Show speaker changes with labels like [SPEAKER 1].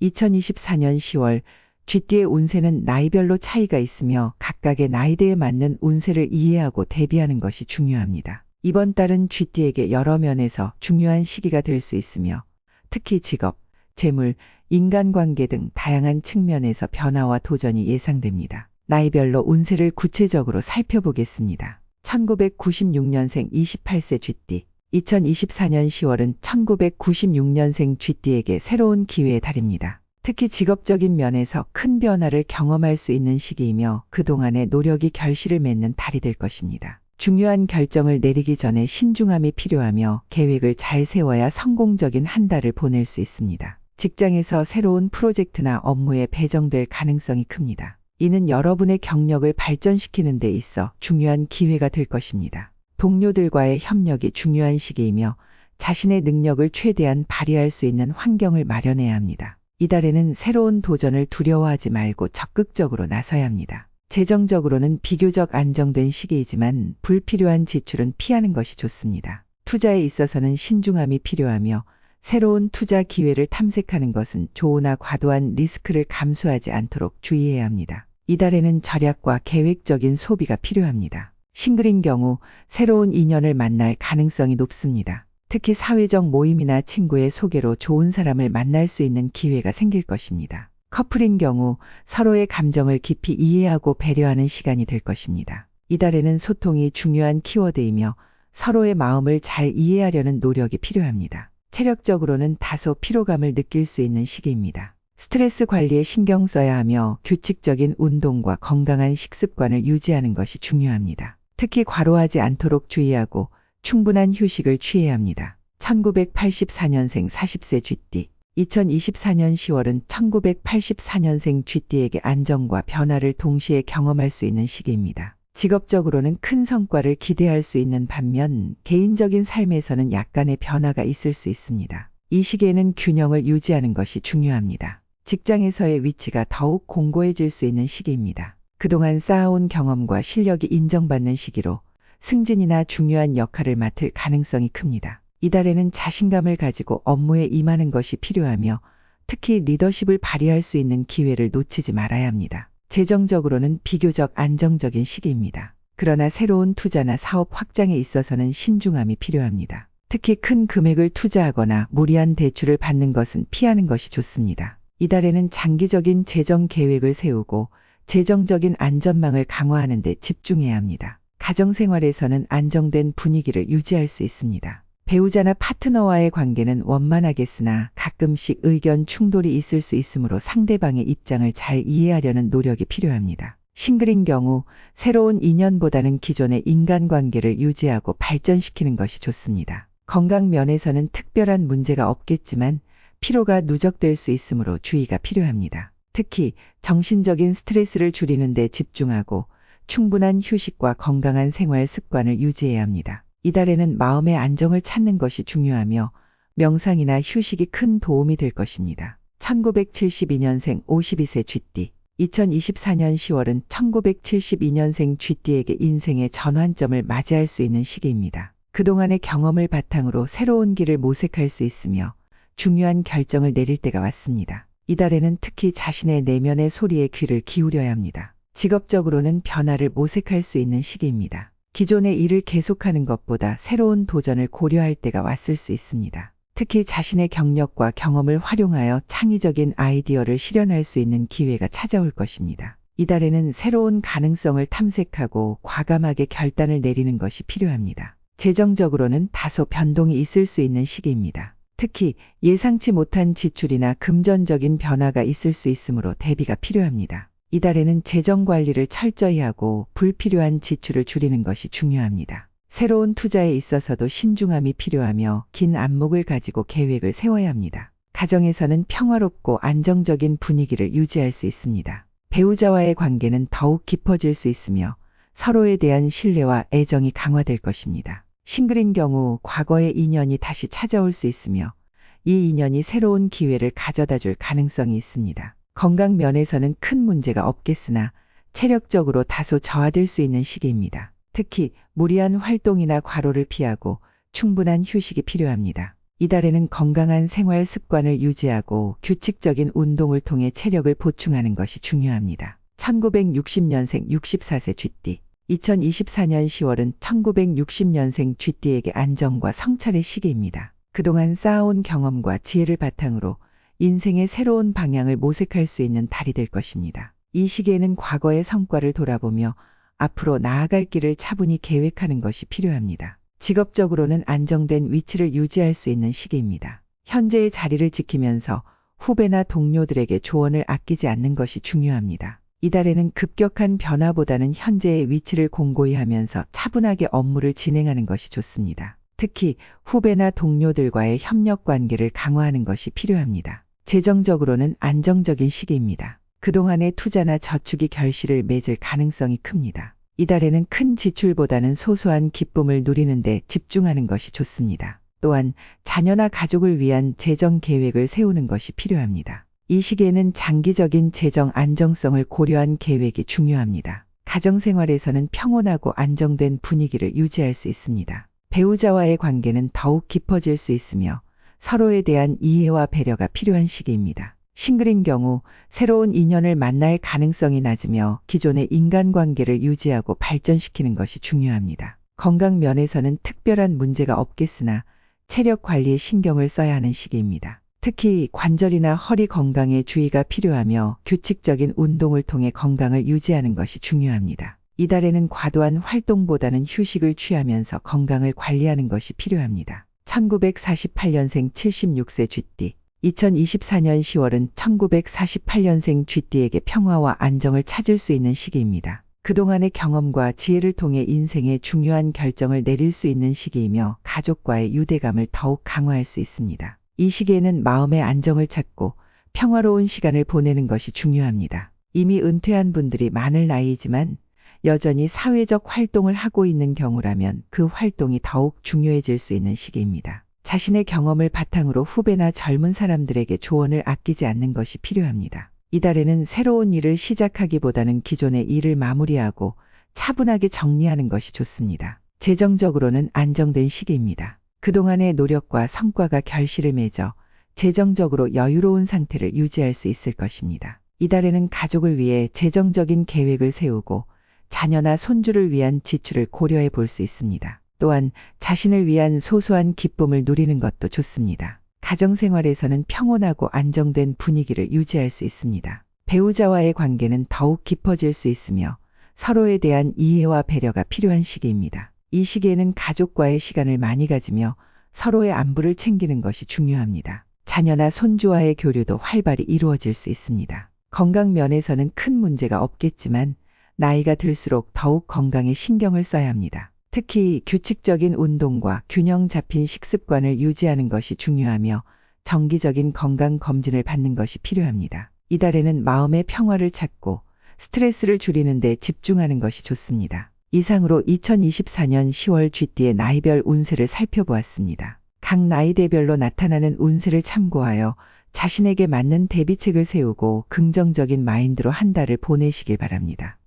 [SPEAKER 1] 2024년 10월 쥐띠의 운세는 나이별로 차이가 있으며 각각의 나이대에 맞는 운세를 이해하고 대비하는 것이 중요합니다. 이번 달은 쥐띠에게 여러 면에서 중요한 시기가 될 수 있으며 특히 직업, 재물, 인간관계 등 다양한 측면에서 변화와 도전이 예상됩니다. 나이별로 운세를 구체적으로 살펴보겠습니다. 1996년생 28세 쥐띠. 2024년 10월은 1996년생 쥐띠에게 새로운 기회의 달입니다. 특히 직업적인 면에서 큰 변화를 경험할 수 있는 시기이며 그동안의 노력이 결실을 맺는 달이 될 것입니다. 중요한 결정을 내리기 전에 신중함이 필요하며 계획을 잘 세워야 성공적인 한 달을 보낼 수 있습니다. 직장에서 새로운 프로젝트나 업무에 배정될 가능성이 큽니다. 이는 여러분의 경력을 발전시키는 데 있어 중요한 기회가 될 것입니다. 동료들과의 협력이 중요한 시기이며 자신의 능력을 최대한 발휘할 수 있는 환경을 마련해야 합니다. 이달에는 새로운 도전을 두려워하지 말고 적극적으로 나서야 합니다. 재정적으로는 비교적 안정된 시기이지만 불필요한 지출은 피하는 것이 좋습니다. 투자에 있어서는 신중함이 필요하며 새로운 투자 기회를 탐색하는 것은 조오나 과도한 리스크를 감수하지 않도록 주의해야 합니다. 이달에는 절약과 계획적인 소비가 필요합니다. 싱글인 경우 새로운 인연을 만날 가능성이 높습니다. 특히 사회적 모임이나 친구의 소개로 좋은 사람을 만날 수 있는 기회가 생길 것입니다. 커플인 경우 서로의 감정을 깊이 이해하고 배려하는 시간이 될 것입니다. 이달에는 소통이 중요한 키워드이며 서로의 마음을 잘 이해하려는 노력이 필요합니다. 체력적으로는 다소 피로감을 느낄 수 있는 시기입니다. 스트레스 관리에 신경 써야 하며 규칙적인 운동과 건강한 식습관을 유지하는 것이 중요합니다. 특히 과로하지 않도록 주의하고 충분한 휴식을 취해야 합니다. 1984년생 40세 쥐띠. 2024년 10월은 1984년생 쥐띠에게 안정과 변화를 동시에 경험할 수 있는 시기입니다. 직업적으로는 큰 성과를 기대할 수 있는 반면 개인적인 삶에서는 약간의 변화가 있을 수 있습니다. 이 시기에는 균형을 유지하는 것이 중요합니다. 직장에서의 위치가 더욱 공고해질 수 있는 시기입니다. 그동안 쌓아온 경험과 실력이 인정받는 시기로 승진이나 중요한 역할을 맡을 가능성이 큽니다. 이달에는 자신감을 가지고 업무에 임하는 것이 필요하며 특히 리더십을 발휘할 수 있는 기회를 놓치지 말아야 합니다. 재정적으로는 비교적 안정적인 시기입니다. 그러나 새로운 투자나 사업 확장에 있어서는 신중함이 필요합니다. 특히 큰 금액을 투자하거나 무리한 대출을 받는 것은 피하는 것이 좋습니다. 이달에는 장기적인 재정 계획을 세우고 재정적인 안전망을 강화하는 데 집중해야 합니다. 가정생활에서는 안정된 분위기를 유지할 수 있습니다. 배우자나 파트너와의 관계는 원만하겠으나 가끔씩 의견 충돌이 있을 수 있으므로 상대방의 입장을 잘 이해하려는 노력이 필요합니다. 싱글인 경우 새로운 인연보다는 기존의 인간관계를 유지하고 발전시키는 것이 좋습니다. 건강 면에서는 특별한 문제가 없겠지만 피로가 누적될 수 있으므로 주의가 필요합니다. 특히 정신적인 스트레스를 줄이는 데 집중하고 충분한 휴식과 건강한 생활 습관을 유지해야 합니다. 이달에는 마음의 안정을 찾는 것이 중요하며 명상이나 휴식이 큰 도움이 될 것입니다. 1972년생 52세 쥐띠. 2024년 10월은 1972년생 쥐띠에게 인생의 전환점을 맞이할 수 있는 시기입니다. 그동안의 경험을 바탕으로 새로운 길을 모색할 수 있으며 중요한 결정을 내릴 때가 왔습니다. 이달에는 특히 자신의 내면의 소리에 귀를 기울여야 합니다. 직업적으로는 변화를 모색할 수 있는 시기입니다. 기존의 일을 계속하는 것보다 새로운 도전을 고려할 때가 왔을 수 있습니다. 특히 자신의 경력과 경험을 활용하여 창의적인 아이디어를 실현할 수 있는 기회가 찾아올 것입니다. 이달에는 새로운 가능성을 탐색하고 과감하게 결단을 내리는 것이 필요합니다. 재정적으로는 다소 변동이 있을 수 있는 시기입니다. 특히 예상치 못한 지출이나 금전적인 변화가 있을 수 있으므로 대비가 필요합니다. 이달에는 재정 관리를 철저히 하고 불필요한 지출을 줄이는 것이 중요합니다. 새로운 투자에 있어서도 신중함이 필요하며 긴 안목을 가지고 계획을 세워야 합니다. 가정에서는 평화롭고 안정적인 분위기를 유지할 수 있습니다. 배우자와의 관계는 더욱 깊어질 수 있으며 서로에 대한 신뢰와 애정이 강화될 것입니다. 싱글인 경우 과거의 인연이 다시 찾아올 수 있으며 이 인연이 새로운 기회를 가져다 줄 가능성이 있습니다. 건강 면에서는 큰 문제가 없겠으나 체력적으로 다소 저하될 수 있는 시기입니다. 특히 무리한 활동이나 과로를 피하고 충분한 휴식이 필요합니다. 이달에는 건강한 생활 습관을 유지하고 규칙적인 운동을 통해 체력을 보충하는 것이 중요합니다. 1960년생 64세 쥐띠. 2024년 10월은 1960년생 쥐띠에게 안정과 성찰의 시기입니다. 그동안 쌓아온 경험과 지혜를 바탕으로 인생의 새로운 방향을 모색할 수 있는 달이 될 것입니다. 이 시기에는 과거의 성과를 돌아보며 앞으로 나아갈 길을 차분히 계획하는 것이 필요합니다. 직업적으로는 안정된 위치를 유지할 수 있는 시기입니다. 현재의 자리를 지키면서 후배나 동료들에게 조언을 아끼지 않는 것이 중요합니다. 이달에는 급격한 변화보다는 현재의 위치를 공고히 하면서 차분하게 업무를 진행하는 것이 좋습니다. 특히 후배나 동료들과의 협력 관계를 강화하는 것이 필요합니다. 재정적으로는 안정적인 시기입니다. 그동안의 투자나 저축이 결실을 맺을 가능성이 큽니다. 이달에는 큰 지출보다는 소소한 기쁨을 누리는 데 집중하는 것이 좋습니다. 또한 자녀나 가족을 위한 재정 계획을 세우는 것이 필요합니다. 이 시기에는 장기적인 재정 안정성을 고려한 계획이 중요합니다. 가정생활에서는 평온하고 안정된 분위기를 유지할 수 있습니다. 배우자와의 관계는 더욱 깊어질 수 있으며 서로에 대한 이해와 배려가 필요한 시기입니다. 싱글인 경우 새로운 인연을 만날 가능성이 낮으며 기존의 인간관계를 유지하고 발전시키는 것이 중요합니다. 건강 면에서는 특별한 문제가 없겠으나 체력 관리에 신경을 써야 하는 시기입니다. 특히 관절이나 허리 건강에 주의가 필요하며 규칙적인 운동을 통해 건강을 유지하는 것이 중요합니다. 이달에는 과도한 활동보다는 휴식을 취하면서 건강을 관리하는 것이 필요합니다. 1948년생 76세 쥐띠. 2024년 10월은 1948년생 쥐띠에게 평화와 안정을 찾을 수 있는 시기입니다. 그동안의 경험과 지혜를 통해 인생의 중요한 결정을 내릴 수 있는 시기이며 가족과의 유대감을 더욱 강화할 수 있습니다. 이 시기에는 마음의 안정을 찾고 평화로운 시간을 보내는 것이 중요합니다. 이미 은퇴한 분들이 많을 나이지만 여전히 사회적 활동을 하고 있는 경우라면 그 활동이 더욱 중요해질 수 있는 시기입니다. 자신의 경험을 바탕으로 후배나 젊은 사람들에게 조언을 아끼지 않는 것이 필요합니다. 이달에는 새로운 일을 시작하기보다는 기존의 일을 마무리하고 차분하게 정리하는 것이 좋습니다. 재정적으로는 안정된 시기입니다. 그동안의 노력과 성과가 결실을 맺어 재정적으로 여유로운 상태를 유지할 수 있을 것입니다. 이달에는 가족을 위해 재정적인 계획을 세우고 자녀나 손주를 위한 지출을 고려해 볼 수 있습니다. 또한 자신을 위한 소소한 기쁨을 누리는 것도 좋습니다. 가정생활에서는 평온하고 안정된 분위기를 유지할 수 있습니다. 배우자와의 관계는 더욱 깊어질 수 있으며 서로에 대한 이해와 배려가 필요한 시기입니다. 이 시기에는 가족과의 시간을 많이 가지며 서로의 안부를 챙기는 것이 중요합니다. 자녀나 손주와의 교류도 활발히 이루어질 수 있습니다. 건강 면에서는 큰 문제가 없겠지만 나이가 들수록 더욱 건강에 신경을 써야 합니다. 특히 규칙적인 운동과 균형 잡힌 식습관을 유지하는 것이 중요하며 정기적인 건강 검진을 받는 것이 필요합니다. 이달에는 마음의 평화를 찾고 스트레스를 줄이는 데 집중하는 것이 좋습니다. 이상으로 2024년 10월 쥐띠의 나이별 운세를 살펴보았습니다. 각 나이대별로 나타나는 운세를 참고하여 자신에게 맞는 대비책을 세우고 긍정적인 마인드로 한 달을 보내시길 바랍니다.